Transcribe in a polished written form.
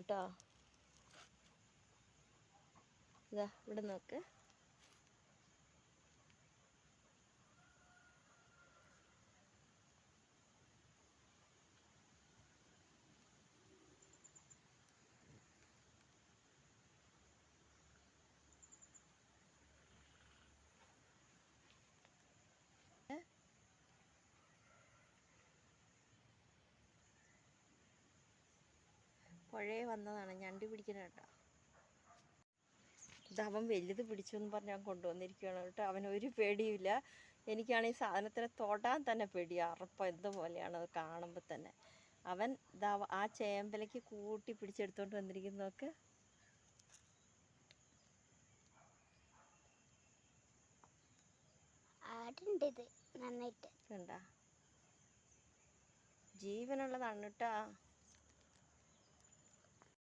കേട്ടോ. ഇതാ ഇവിടെ നോക്ക്. പുഴയെ വന്നതാണ്, ഞണ്ടി പിടിക്കണം കേട്ടോ. ഇത് അവൻ വലുത് പിടിച്ചു എന്ന് പറഞ്ഞ് ഞാൻ കൊണ്ടുവന്നിരിക്കുകയാണ് കേട്ടോ. അവനൊരു പേടിയുമില്ല. എനിക്കാണ് ഈ സാധനത്തിനെ തൊടാൻ തന്നെ പേടിയാ. അറപ്പം എന്തോ പോലെയാണ് അത് കാണുമ്പോൾ തന്നെ. അവൻ ഇതാ ആ ചേമ്പലയ്ക്ക് കൂട്ടി പിടിച്ചെടുത്തോണ്ട് വന്നിരിക്കുന്നതൊക്കെ. കണ്ടാ, ജീവനുള്ളതാണ് കേട്ടോ.